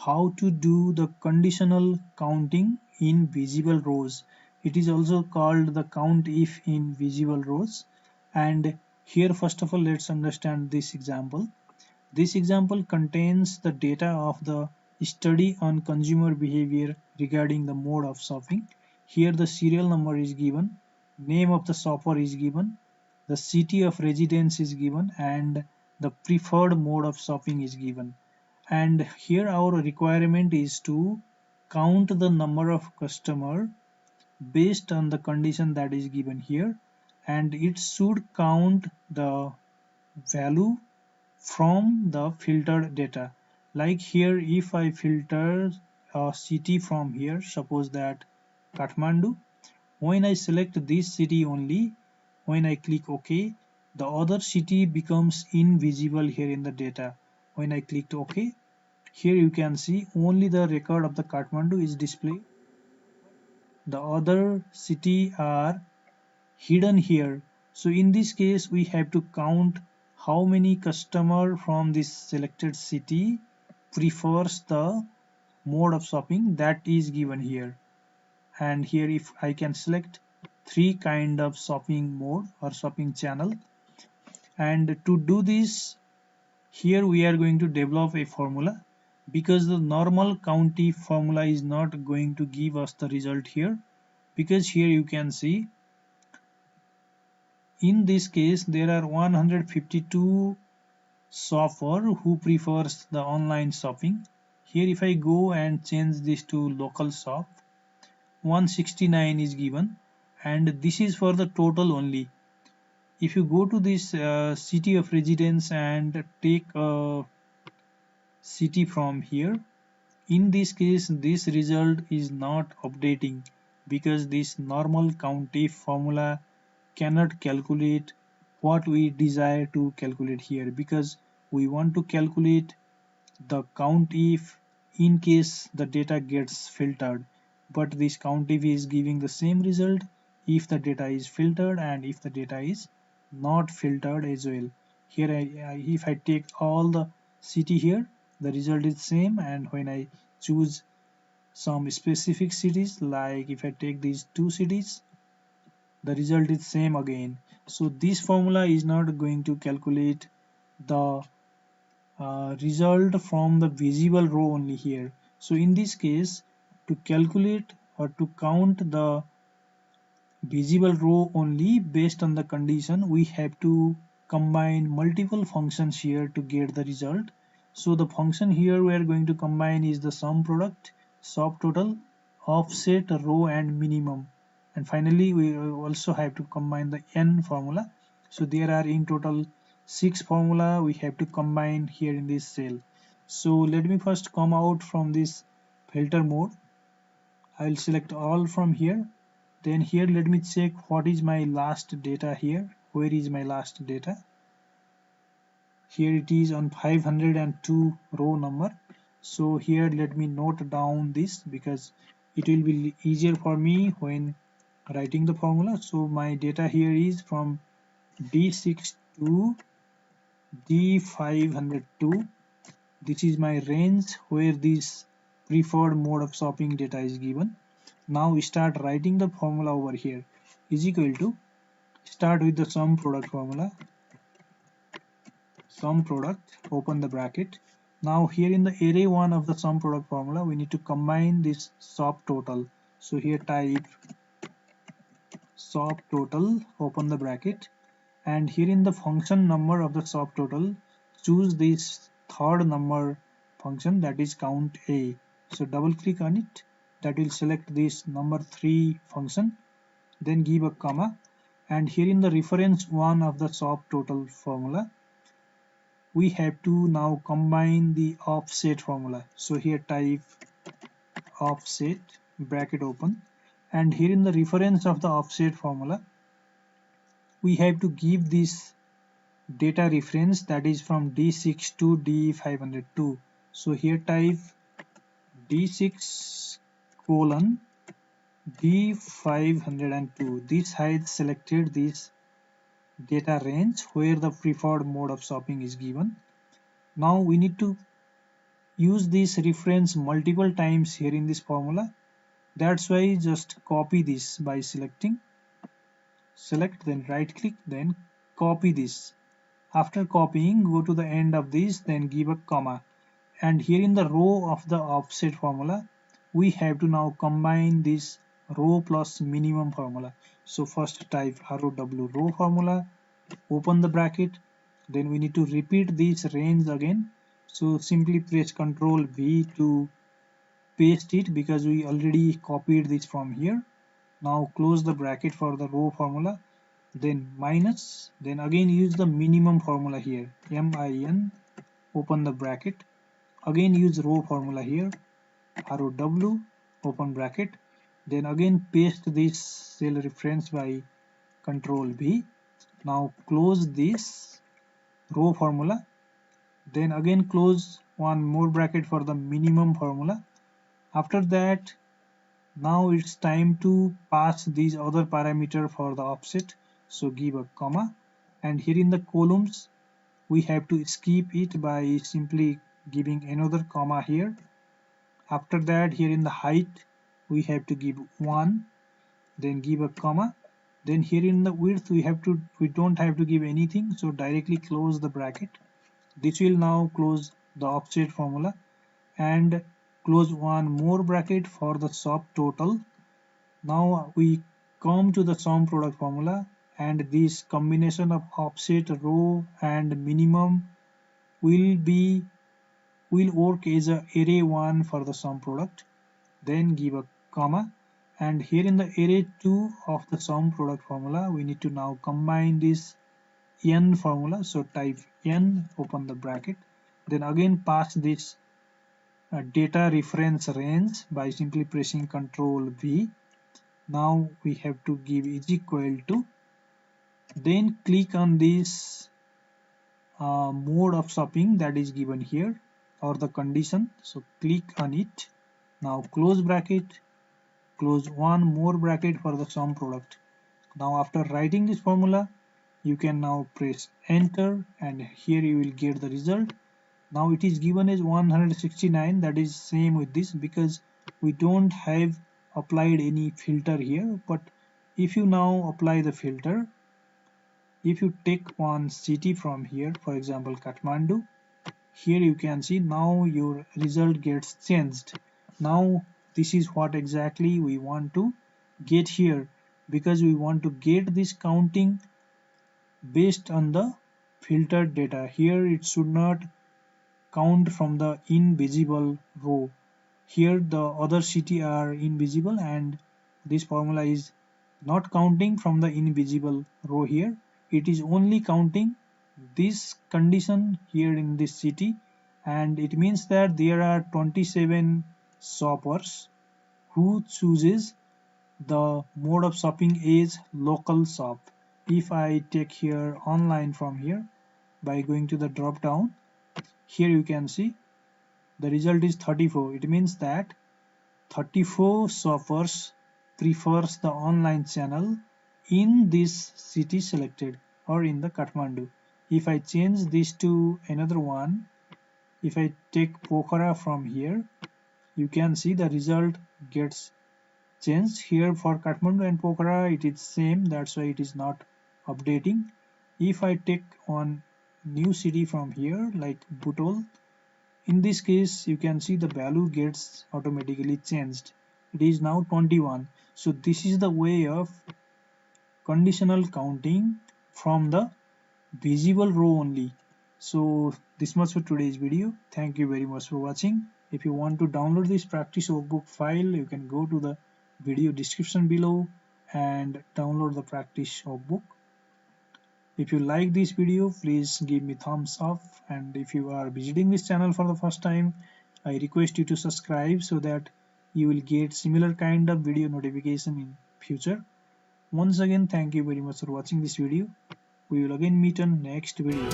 how to do the conditional counting in visible rows. It is also called the COUNTIF in visible rows. And here first of all let's understand this example. This example contains the data of the study on consumer behavior regarding the mode of shopping. Here the serial number is given, name of the shopper is given, the city of residence is given, and the preferred mode of shopping is given. And here our requirement is to count the number of customer based on the condition that is given here, and it should count the value from the filtered data. Like here, if I filter a city from here, suppose that Kathmandu, when I select this city only, when I click OK, the other city becomes invisible here in the data. When I click OK, here you can see only the record of the Kathmandu is displayed. The other city are hidden here. So in this case we have to count how many customer from this selected city prefers the mode of shopping that is given here. And here if I can select three kind of shopping mode or shopping channel, and to do this here we are going to develop a formula, because the normal COUNTIF formula is not going to give us the result here, because here you can see in this case there are 152 shopper who prefers the online shopping. Here if I go and change this to local shop, 169 is given, and this is for the total only. If you go to this city of residence and take a city from here, in this case this result is not updating, because this normal COUNTIF formula cannot calculate what we desire to calculate here, because we want to calculate the COUNTIF in case the data gets filtered, but this COUNTIF is giving the same result if the data is filtered and if the data is not filtered as well. Here if I take all the city here, the result is same, and when I choose some specific cities, like if I take these two cities, the result is same again. So this formula is not going to calculate the result from the visible row only here. So in this case, to calculate or to count the visible row only based on the condition, we have to combine multiple functions here to get the result. So the function here we are going to combine is the sum product, subtotal, offset, row, and minimum. And finally we also have to combine the n formula. So there are in total 6 formula we have to combine here in this cell. So let me first come out from this filter mode. I will select all from here. Then here let me check what is my last data here. Where is my last data? Here it is on 502 row number. So here let me note down this, because it will be easier for me when writing the formula. So my data here is from D6 to D502. This is my range where this preferred mode of shopping data is given. Now we start writing the formula over here, is equal to, start with the sum product formula, sum product, open the bracket. Now here in the array 1 of the sum product formula we need to combine this subtotal. So here type subtotal, open the bracket, and here in the function number of the subtotal choose this third number function, that is count a. So double click on it, that will select this number 3 function, then give a comma, and here in the reference 1 of the subtotal formula we have to now combine the offset formula. So here type offset, bracket open, and here in the reference of the offset formula we have to give this data reference, that is from D6 to D502. So here type D6 colon D502. This has selected this data range where the preferred mode of shopping is given. Now we need to use this reference multiple times here in this formula. That's why just copy this by select, then right click, then copy this. After copying, go to the end of this, then give a comma. And here in the row of the offset formula, we have to now combine this row plus minimum formula. So first type ROW row formula, open the bracket, then we need to repeat this range again. So simply press Ctrl V to paste it because we already copied this from here. Now close the bracket for the row formula, then minus, then again use the minimum formula here, MIN, open the bracket, again use row formula here, ROW, open bracket, then again paste this cell reference by Ctrl V. Now close this row formula, then again close one more bracket for the minimum formula. After that, now it's time to pass these other parameter for the offset. So give a comma, and here in the columns we have to skip it by simply giving another comma here. After that, here in the height we have to give 1, then give a comma. Then here in the width we don't have to give anything, so directly close the bracket. This will now close the offset formula and close one more bracket for the subtotal. Now we come to the sum product formula, and this combination of offset, row and minimum will work as a array 1 for the sum product. Then give a comma, and here in the array 2 of the sum product formula we need to now combine this n formula. So type n, open the bracket, then again pass this data reference range by simply pressing Ctrl V. Now we have to give is equal to, then click on this mode of shopping that is given here, or the condition. So click on it. Now close bracket, close one more bracket for the sum product. Now after writing this formula, you can now press enter, and here you will get the result. Now it is given as 169. That is same with this because we don't have applied any filter here. But if you now apply the filter, if you take one city from here, for example Kathmandu, here you can see now your result gets changed. Now this is what exactly we want to get here, because we want to get this counting based on the filtered data. Here it should not count from the invisible row. Here the other city are invisible, and this formula is not counting from the invisible row here. It is only counting this condition here in this city, and it means that there are 27 shoppers who chooses the mode of shopping is local shop. If I take here online from here by going to the drop down, here you can see the result is 34. It means that 34 shoppers prefers the online channel in this city selected, or in the Kathmandu. If I change this to another one, if I take Pokhara from here, you can see the result gets changed. Here for Kathmandu and Pokhara it is same, that's why it is not updating. If I take one new city from here like Butol, in this case you can see the value gets automatically changed. It is now 21. So this is the way of conditional counting from the visible row only. So this much for today's video. Thank you very much for watching. If you want to download this practice workbook file, you can go to the video description below and download the practice workbook. If you like this video, please give me thumbs up, and if you are visiting this channel for the first time, I request you to subscribe so that you will get similar kind of video notification in future. Once again, thank you very much for watching this video. We will again meet on next video.